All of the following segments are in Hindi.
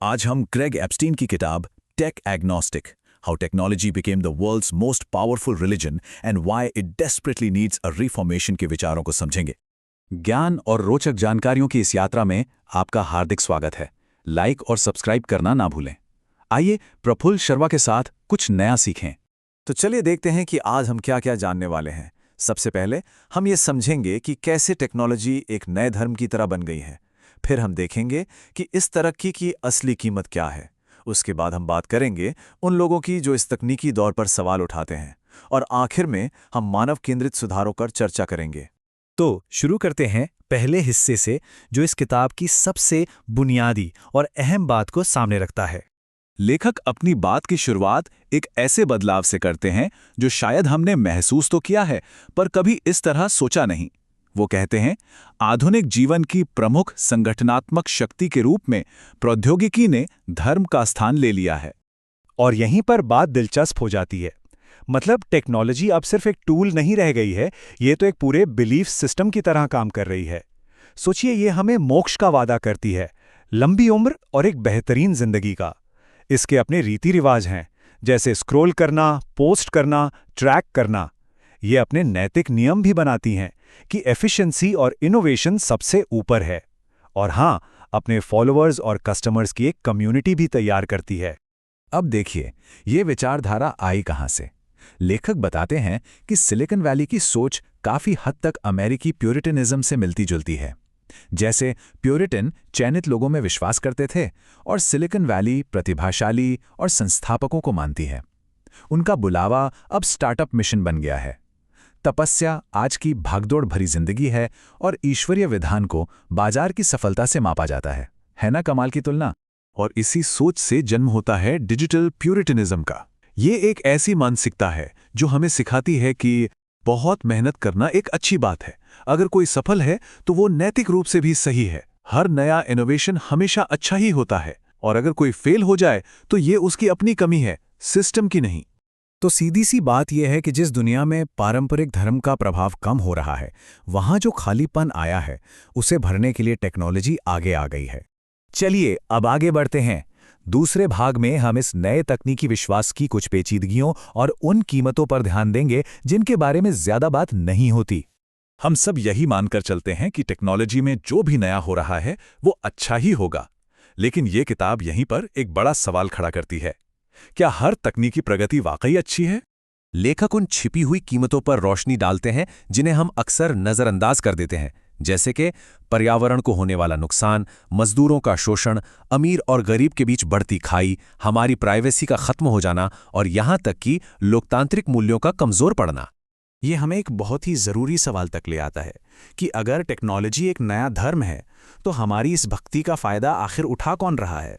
आज हम क्रेग एप्स्टीन की किताब Tech Agnostic, how technology became the world's most powerful religion and why it desperately needs a reformation के विचारों को समझेंगे। ज्ञान और रोचक जानकारियों की इस यात्रा में आपका हार्दिक स्वागत है। लाइक और सब्सक्राइब करना ना भूलें। आइए प्रफुल्ल शर्मा के साथ कुछ नया सीखें। तो चलिए देखते हैं कि आज हम क्या क्या जानने वाले हैं। सबसे पहले हम ये समझेंगे कि कैसे टेक्नोलॉजी एक नए धर्म की तरह बन गई है। फिर हम देखेंगे कि इस तरक्की की असली कीमत क्या है। उसके बाद हम बात करेंगे उन लोगों की जो इस तकनीकी दौर पर सवाल उठाते हैं। और आखिर में हम मानव केंद्रित सुधारों पर चर्चा करेंगे। तो शुरू करते हैं पहले हिस्से से, जो इस किताब की सबसे बुनियादी और अहम बात को सामने रखता है। लेखक अपनी बात की शुरुआत एक ऐसे बदलाव से करते हैं जो शायद हमने महसूस तो किया है, पर कभी इस तरह सोचा नहीं। वो कहते हैं, आधुनिक जीवन की प्रमुख संगठनात्मक शक्ति के रूप में प्रौद्योगिकी ने धर्म का स्थान ले लिया है। और यहीं पर बात दिलचस्प हो जाती है। मतलब टेक्नोलॉजी अब सिर्फ एक टूल नहीं रह गई है, ये तो एक पूरे बिलीफ सिस्टम की तरह काम कर रही है। सोचिए, ये हमें मोक्ष का वादा करती है, लंबी उम्र और एक बेहतरीन जिंदगी का। इसके अपने रीति रिवाज हैं, जैसे स्क्रॉल करना, पोस्ट करना, ट्रैक करना। ये अपने नैतिक नियम भी बनाती हैं कि एफिशिएंसी और इनोवेशन सबसे ऊपर है। और हाँ, अपने फॉलोअर्स और कस्टमर्स की एक कम्युनिटी भी तैयार करती है। अब देखिए, ये विचारधारा आई कहाँ से। लेखक बताते हैं कि सिलिकॉन वैली की सोच काफी हद तक अमेरिकी प्यूरिटनिज्म से मिलती जुलती है। जैसे प्यूरिटन चयनित लोगों में विश्वास करते थे और सिलिकॉन वैली प्रतिभाशाली और संस्थापकों को मानती है। उनका बुलावा अब स्टार्टअप मिशन बन गया है। तपस्या आज की भागदौड़ भरी जिंदगी है और ईश्वरीय विधान को बाजार की सफलता से मापा जाता है ना कमाल की तुलना। और इसी सोच से जन्म होता है डिजिटल प्यूरिटनिज्म का। ये एक ऐसी मानसिकता है जो हमें सिखाती है कि बहुत मेहनत करना एक अच्छी बात है। अगर कोई सफल है तो वो नैतिक रूप से भी सही है। हर नया इनोवेशन हमेशा अच्छा ही होता है, और अगर कोई फेल हो जाए तो ये उसकी अपनी कमी है, सिस्टम की नहीं। तो सीधी सी बात यह है कि जिस दुनिया में पारंपरिक धर्म का प्रभाव कम हो रहा है, वहां जो खालीपन आया है उसे भरने के लिए टेक्नोलॉजी आगे आ गई है। चलिए अब आगे बढ़ते हैं। दूसरे भाग में हम इस नए तकनीकी विश्वास की कुछ पेचीदगियों और उन कीमतों पर ध्यान देंगे जिनके बारे में ज्यादा बात नहीं होती। हम सब यही मानकर चलते हैं कि टेक्नोलॉजी में जो भी नया हो रहा है वो अच्छा ही होगा, लेकिन ये किताब यहीं पर एक बड़ा सवाल खड़ा करती है। क्या हर तकनीकी प्रगति वाकई अच्छी है? लेखक उन छिपी हुई कीमतों पर रोशनी डालते हैं जिन्हें हम अक्सर नजरअंदाज कर देते हैं, जैसे कि पर्यावरण को होने वाला नुकसान, मजदूरों का शोषण, अमीर और गरीब के बीच बढ़ती खाई, हमारी प्राइवेसी का खत्म हो जाना और यहां तक कि लोकतांत्रिक मूल्यों का कमजोर पड़ना। ये हमें एक बहुत ही ज़रूरी सवाल तक ले आता है कि अगर टेक्नोलॉजी एक नया धर्म है तो हमारी इस भक्ति का फ़ायदा आखिर उठा कौन रहा है?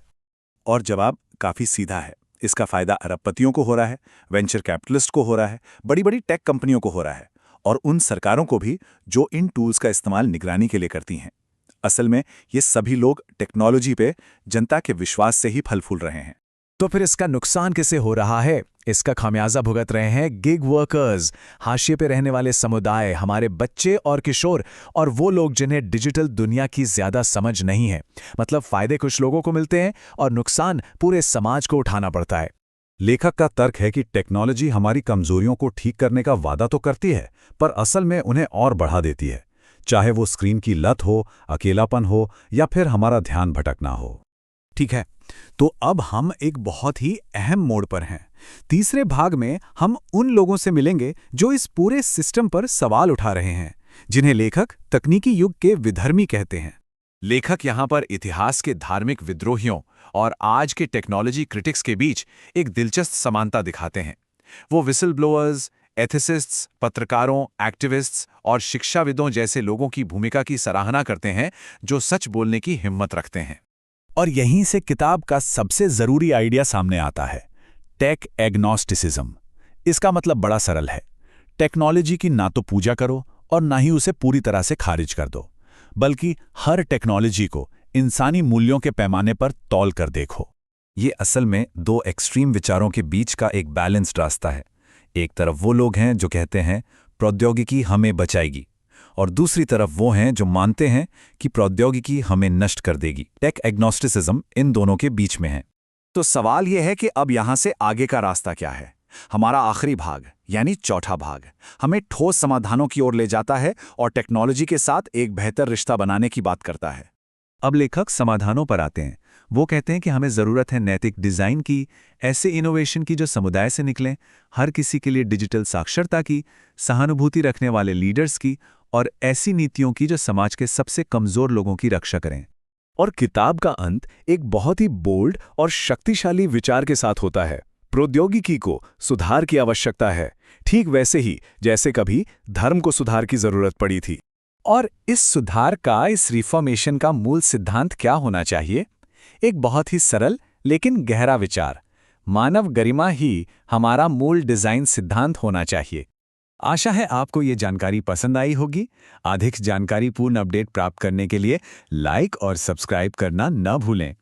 और जवाब काफ़ी सीधा है। इसका फ़ायदा अरबपतियों को हो रहा है, वेंचर कैपिटलिस्ट को हो रहा है, बड़ी बड़ी टेक कंपनियों को हो रहा है, और उन सरकारों को भी जो इन टूल्स का इस्तेमाल निगरानी के लिए करती हैं। असल में ये सभी लोग टेक्नोलॉजी पे जनता के विश्वास से ही फल फूल रहे हैं। तो फिर इसका नुकसान किसे हो रहा है? इसका खामियाजा भुगत रहे हैं गिग वर्कर्स, हाशिए पे रहने वाले समुदाय, हमारे बच्चे और किशोर, और वो लोग जिन्हें डिजिटल दुनिया की ज्यादा समझ नहीं है। मतलब फायदे कुछ लोगों को मिलते हैं और नुकसान पूरे समाज को उठाना पड़ता है। लेखक का तर्क है कि टेक्नोलॉजी हमारी कमजोरियों को ठीक करने का वादा तो करती है, पर असल में उन्हें और बढ़ा देती है। चाहे वो स्क्रीन की लत हो, अकेलापन हो, या फिर हमारा ध्यान भटकना हो। ठीक है, तो अब हम एक बहुत ही अहम मोड़ पर हैं। तीसरे भाग में हम उन लोगों से मिलेंगे जो इस पूरे सिस्टम पर सवाल उठा रहे हैं, जिन्हें लेखक तकनीकी युग के विधर्मी कहते हैं। लेखक यहाँ पर इतिहास के धार्मिक विद्रोहियों और आज के टेक्नोलॉजी क्रिटिक्स के बीच एक दिलचस्प समानता दिखाते हैं। वो विसल ब्लोअर्स, एथिसिस्ट्स, पत्रकारों, एक्टिविस्ट्स और शिक्षाविदों जैसे लोगों की भूमिका की सराहना करते हैं जो सच बोलने की हिम्मत रखते हैं। और यहीं से किताब का सबसे जरूरी आइडिया सामने आता है, टेक एग्नोस्टिसिज्म। इसका मतलब बड़ा सरल है। टेक्नोलॉजी की ना तो पूजा करो और ना ही उसे पूरी तरह से खारिज कर दो, बल्कि हर टेक्नोलॉजी को इंसानी मूल्यों के पैमाने पर तौल कर देखो। ये असल में दो एक्सट्रीम विचारों के बीच का एक बैलेंस्ड रास्ता है। एक तरफ वो लोग हैं जो कहते हैं प्रौद्योगिकी हमें बचाएगी, और दूसरी तरफ वो हैं जो मानते हैं कि प्रौद्योगिकी हमें नष्ट कर देगी। टेक एग्नोस्टिसिज्म इन दोनों के बीच में है। तो सवाल यह है कि अब यहां से आगे का रास्ता क्या है। हमारा आखिरी भाग यानी चौथा भाग हमें ठोस समाधानों की ओर ले जाता है और टेक्नोलॉजी के साथ एक बेहतर रिश्ता बनाने की बात करता है। अब लेखक समाधानों पर आते हैं। वो कहते हैं कि हमें ज़रूरत है नैतिक डिज़ाइन की, ऐसे इनोवेशन की जो समुदाय से निकलें, हर किसी के लिए डिजिटल साक्षरता की, सहानुभूति रखने वाले लीडर्स की, और ऐसी नीतियों की जो समाज के सबसे कमज़ोर लोगों की रक्षा करें। और किताब का अंत एक बहुत ही बोल्ड और शक्तिशाली विचार के साथ होता है। प्रौद्योगिकी को सुधार की आवश्यकता है, ठीक वैसे ही जैसे कभी धर्म को सुधार की जरूरत पड़ी थी। और इस सुधार का, इस रिफॉर्मेशन का मूल सिद्धांत क्या होना चाहिए? एक बहुत ही सरल लेकिन गहरा विचार, मानव गरिमा ही हमारा मूल डिजाइन सिद्धांत होना चाहिए। आशा है आपको ये जानकारी पसंद आई होगी। अधिक जानकारीपूर्ण अपडेट प्राप्त करने के लिए लाइक और सब्सक्राइब करना न भूलें।